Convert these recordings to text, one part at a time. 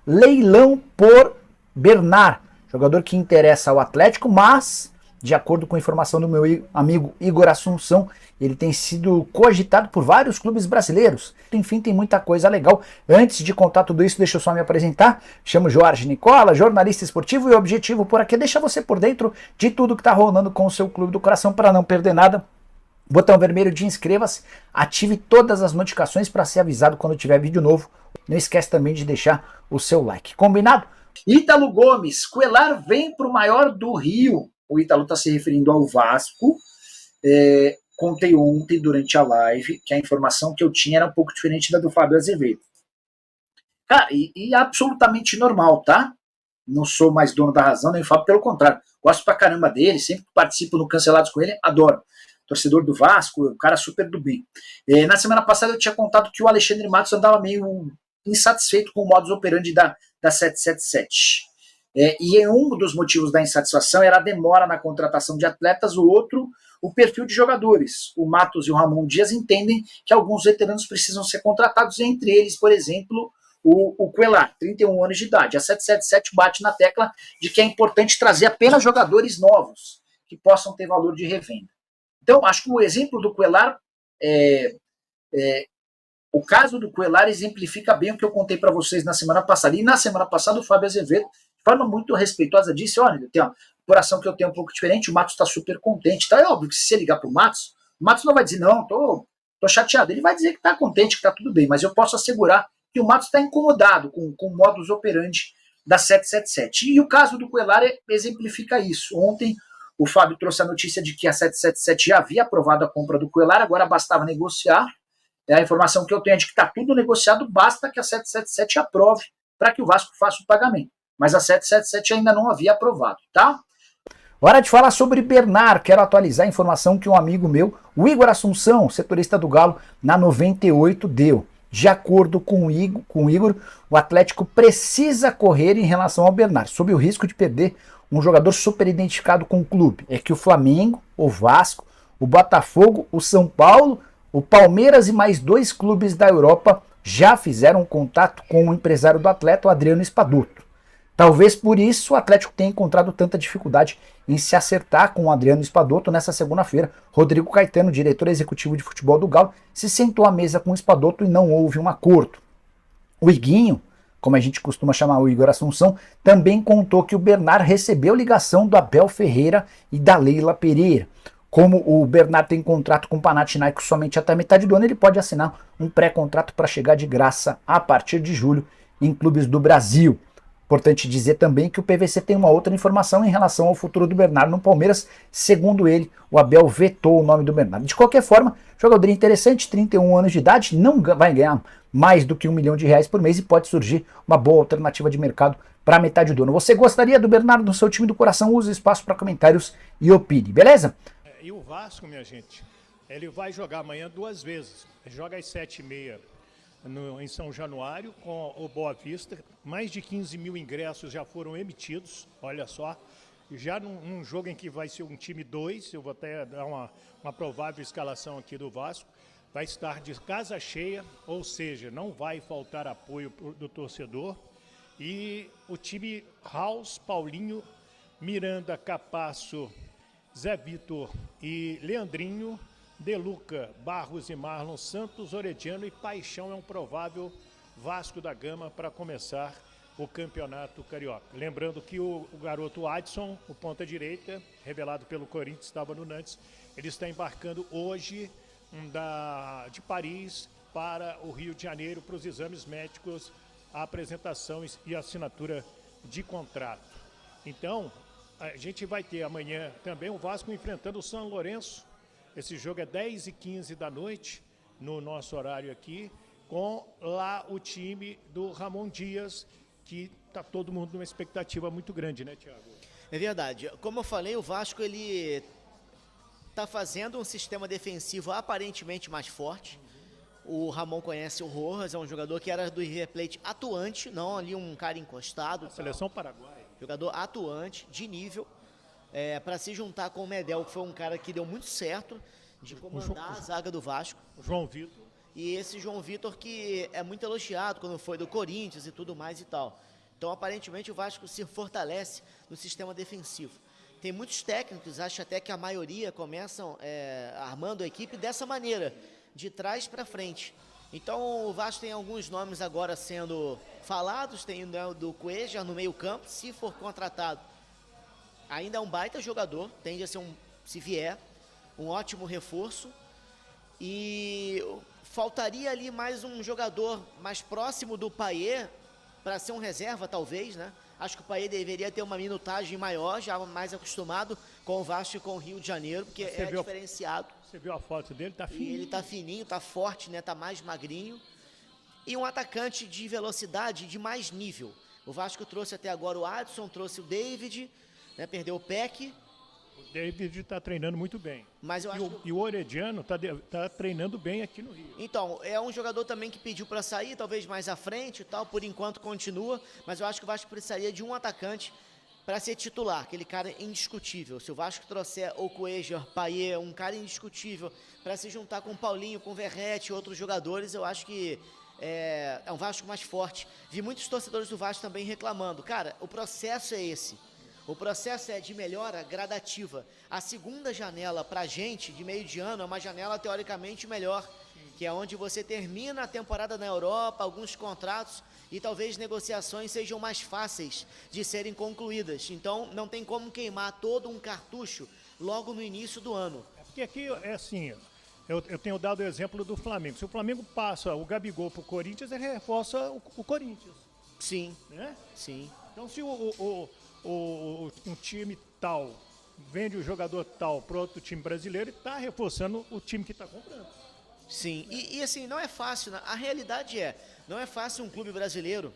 leilão por Bernard, jogador que interessa ao Atlético, mas, de acordo com a informação do meu amigo Igor Assunção, ele tem sido cogitado por vários clubes brasileiros. Enfim, tem muita coisa legal. Antes de contar tudo isso, deixa eu só me apresentar. Chamo Jorge Nicola, jornalista esportivo, e o objetivo por aqui é deixar você por dentro de tudo que está rolando com o seu clube do coração para não perder nada. Botão vermelho de inscreva-se, ative todas as notificações para ser avisado quando tiver vídeo novo. Não esquece também de deixar o seu like. Combinado? Ítalo Gomes, Cuéllar vem para o maior do Rio. O Ítalo está se referindo ao Vasco. Contei ontem, durante a live, que a informação que eu tinha era um pouco diferente da do Fábio Azevedo. Cara, e absolutamente normal, tá? Não sou mais dono da razão, nem o Fábio, pelo contrário. Gosto pra caramba dele, sempre participo no Cancelados com ele, adoro. Torcedor do Vasco, um cara super do bem. Na semana passada eu tinha contado que o Alexandre Matos andava meio insatisfeito com o modus operandi da 777. E um dos motivos da insatisfação era a demora na contratação de atletas, o outro, o perfil de jogadores. O Matos e o Ramon Dias entendem que alguns veteranos precisam ser contratados, entre eles, por exemplo, o Cuéllar, 31 anos de idade. A 777 bate na tecla de que é importante trazer apenas jogadores novos, que possam ter valor de revenda. Então, acho que o exemplo do Cuéllar, o caso do Cuéllar exemplifica bem o que eu contei para vocês na semana passada. E na semana passada o Fábio Azevedo, de forma muito respeitosa, disse, olha, tem uma coração que eu tenho um pouco diferente, o Matos está super contente. Tá? É óbvio que se você ligar para o Matos não vai dizer, não, tô chateado. Ele vai dizer que está contente, que está tudo bem, mas eu posso assegurar que o Matos está incomodado com o modus operandi da 777. E o caso do Cuéllar exemplifica isso. Ontem o Fábio trouxe a notícia de que a 777 já havia aprovado a compra do Cuéllar, agora bastava negociar. A informação que eu tenho é de que está tudo negociado, basta que a 777 aprove para que o Vasco faça o pagamento. Mas a 777 ainda não havia aprovado, tá? Hora de falar sobre Bernard. Quero atualizar a informação que um amigo meu, o Igor Assunção, setorista do Galo, na 98 deu. De acordo com o Igor, o Atlético precisa correr em relação ao Bernard, sob o risco de perder um jogador super identificado com o clube. É que o Flamengo, o Vasco, o Botafogo, o São Paulo, o Palmeiras e mais 2 clubes da Europa já fizeram contato com o empresário do atleta, o Adriano Espadoto. Talvez por isso o Atlético tenha encontrado tanta dificuldade em se acertar com o Adriano Espadoto. Nessa segunda-feira, Rodrigo Caetano, diretor executivo de futebol do Galo, se sentou à mesa com o Espadoto e não houve um acordo. O Iguinho, como a gente costuma chamar o Igor Assunção, também contou que o Bernard recebeu ligação do Abel Ferreira e da Leila Pereira. Como o Bernard tem contrato com o Panathinaikos somente até metade do ano, ele pode assinar um pré-contrato para chegar de graça a partir de julho em clubes do Brasil. Importante dizer também que o PVC tem uma outra informação em relação ao futuro do Bernard no Palmeiras. Segundo ele, o Abel vetou o nome do Bernard. De qualquer forma, jogador interessante, 31 anos de idade, não vai ganhar mais do que R$1 milhão por mês e pode surgir uma boa alternativa de mercado para metade do ano. Você gostaria do Bernard no seu time do coração? Use o espaço para comentários e opine, beleza? E o Vasco, minha gente, ele vai jogar amanhã 2 vezes. Ele joga às 7h30 em São Januário com o Boa Vista. Mais de 15 mil ingressos já foram emitidos, olha só. Já num jogo em que vai ser um time 2, eu vou até dar uma provável escalação aqui do Vasco, vai estar de casa cheia, ou seja, não vai faltar apoio do torcedor. E o time House, Paulinho, Miranda, Capasso, Zé Vitor e Leandrinho, Deluca, Barros e Marlon, Santos, Orediano e Paixão é um provável Vasco da Gama para começar o campeonato carioca. Lembrando que o garoto Adson, o ponta-direita, revelado pelo Corinthians, estava no Nantes, ele está embarcando hoje de Paris para o Rio de Janeiro para os exames médicos, a apresentação e assinatura de contrato. Então, a gente vai ter amanhã também o Vasco enfrentando o São Lourenço. Esse jogo é 10h15 da noite, no nosso horário aqui, com lá o time do Ramon Dias, que está todo mundo numa expectativa muito grande, né, Thiago? É verdade. Como eu falei, o Vasco ele está fazendo um sistema defensivo aparentemente mais forte. O Ramon conhece o Rojas, é um jogador que era do River Plate atuante, não ali um cara encostado. Seleção paraguaia. Jogador atuante, de nível, para se juntar com o Medel, que foi um cara que deu muito certo de comandar a zaga do Vasco. O João Vitor. E esse João Vitor que é muito elogiado quando foi do Corinthians e tudo mais e tal. Então, aparentemente, o Vasco se fortalece no sistema defensivo. Tem muitos técnicos, acho até que a maioria começam armando a equipe dessa maneira, de trás para frente. Então, o Vasco tem alguns nomes agora sendo falados, tem o do Cuéllar no meio campo, se for contratado. Ainda é um baita jogador, tende a ser se vier, um ótimo reforço. E faltaria ali mais um jogador mais próximo do Payet para ser um reserva, talvez, né? Acho que o Payet deveria ter uma minutagem maior, já mais acostumado com o Vasco e com o Rio de Janeiro, porque diferenciado. Você viu a foto dele? Tá fininho. E ele tá fininho, tá forte, né? Tá mais magrinho. E um atacante de velocidade de mais nível. O Vasco trouxe até agora o Adson, trouxe o David, né? Perdeu o Peck. O David está treinando muito bem. Mas eu acho e o Orediano está treinando bem aqui no Rio. Então, é um jogador também que pediu para sair, talvez mais à frente e tal, por enquanto continua, mas eu acho que o Vasco precisaria de um atacante para ser titular, aquele cara indiscutível. Se o Vasco trouxer o Cuéllar, Payet, um cara indiscutível, para se juntar com o Paulinho, com o Verratti e outros jogadores, eu acho que é um Vasco mais forte. Vi muitos torcedores do Vasco também reclamando. Cara, o processo é esse. O processo é de melhora gradativa. A segunda janela para a gente, de meio de ano, é uma janela teoricamente melhor, que é onde você termina a temporada na Europa, alguns contratos e talvez negociações sejam mais fáceis de serem concluídas. Então, não tem como queimar todo um cartucho logo no início do ano. É porque aqui é assim, eu tenho dado o exemplo do Flamengo. Se o Flamengo passa o Gabigol para o Corinthians, ele reforça o Corinthians. Sim, Né? sim. Então, se um time tal vende o jogador tal para outro time brasileiro, ele está reforçando o time que está comprando. Sim, e assim, não é fácil, né? A realidade não é fácil um clube brasileiro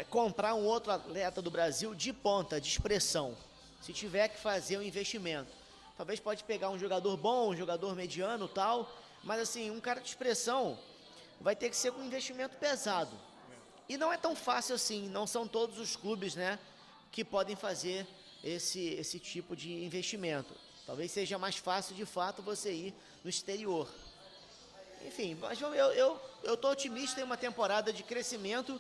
comprar um outro atleta do Brasil de ponta, de expressão, se tiver que fazer um investimento. Talvez pode pegar um jogador bom, um jogador mediano tal, mas assim, um cara de expressão vai ter que ser com um investimento pesado. E não é tão fácil assim, não são todos os clubes, né, que podem fazer esse tipo de investimento. Talvez seja mais fácil, de fato, você ir no exterior. Enfim, mas eu tô otimista em uma temporada de crescimento,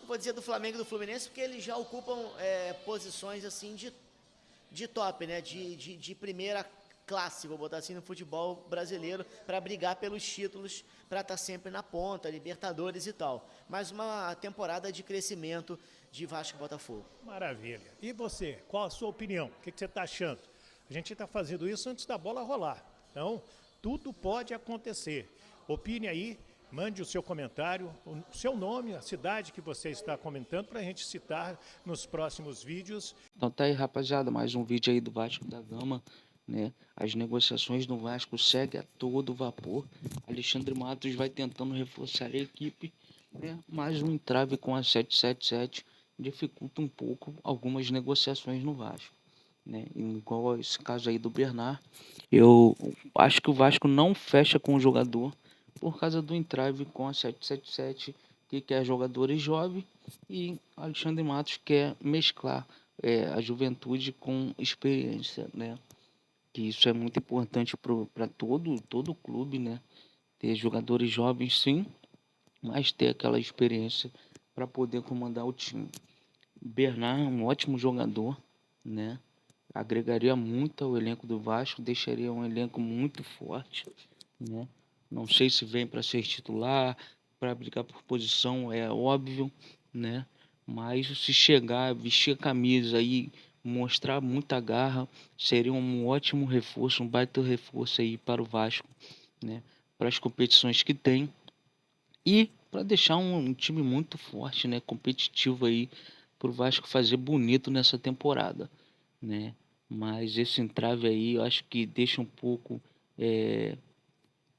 não vou dizer do Flamengo e do Fluminense, porque eles já ocupam posições assim de top, né, de primeira classe, vou botar assim, no futebol brasileiro, para brigar pelos títulos, para estar sempre na ponta, Libertadores e tal. Mas uma temporada de crescimento de Vasco e Botafogo. Maravilha. E você, qual a sua opinião? O que você está achando? A gente está fazendo isso antes da bola rolar. Então, tudo pode acontecer. Opine aí, mande o seu comentário, o seu nome, a cidade que você está comentando, para a gente citar nos próximos vídeos. Então tá aí, rapaziada, mais um vídeo aí do Vasco da Gama, né? As negociações do Vasco seguem a todo vapor. Alexandre Matos vai tentando reforçar a equipe, né? Mais um entrave com a 777 dificulta um pouco algumas negociações no Vasco, né? Igual esse caso aí do Bernard, eu acho que o Vasco não fecha com o jogador por causa do entrave com a 777, que quer jogadores jovens, e Alexandre Matos quer mesclar a juventude com experiência, né? Que isso é muito importante para todo clube, né? Ter jogadores jovens, sim, mas ter aquela experiência para poder comandar o time. Bernard é um ótimo jogador, né? Agregaria muito ao elenco do Vasco, deixaria um elenco muito forte, né? Não sei se vem para ser titular, para brigar por posição, é óbvio, né? Mas se chegar, vestir a camisa e mostrar muita garra, seria um ótimo reforço, um baita reforço aí para o Vasco, né? Para as competições que tem e para deixar um time muito forte, né? Competitivo aí para o Vasco fazer bonito nessa temporada, né? Mas esse entrave aí eu acho que deixa um pouco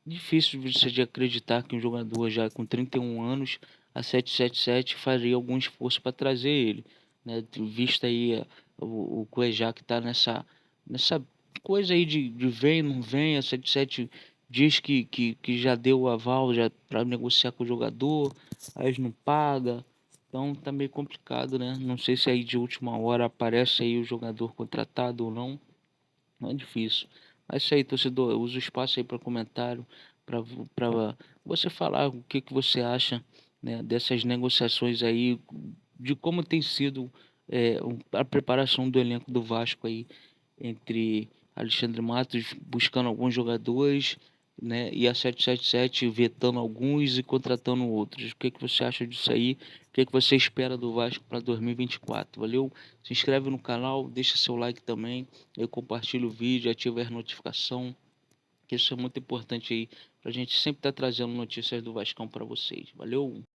difícil de acreditar que um jogador já com 31 anos, a 777 faria algum esforço para trazer ele, né? Vista aí o Cuéllar que está nessa coisa aí de vem, não vem, a 77 diz que já deu o aval já para negociar com o jogador, aí não paga. Então tá meio complicado, né? Não sei se aí de última hora aparece aí o jogador contratado ou não. Não é difícil. Mas isso aí, torcedor, eu uso o espaço aí para comentário. para você falar o que você acha, né, dessas negociações aí, de como tem sido a preparação do elenco do Vasco aí, entre Alexandre Matos buscando alguns jogadores, né, e a 777 vetando alguns e contratando outros. O que você acha disso aí? O que você espera do Vasco para 2024? Valeu? Se inscreve no canal, deixa seu like também, eu compartilho o vídeo, ativa a notificação, que isso é muito importante aí, pra gente sempre estar trazendo notícias do Vascão para vocês. Valeu?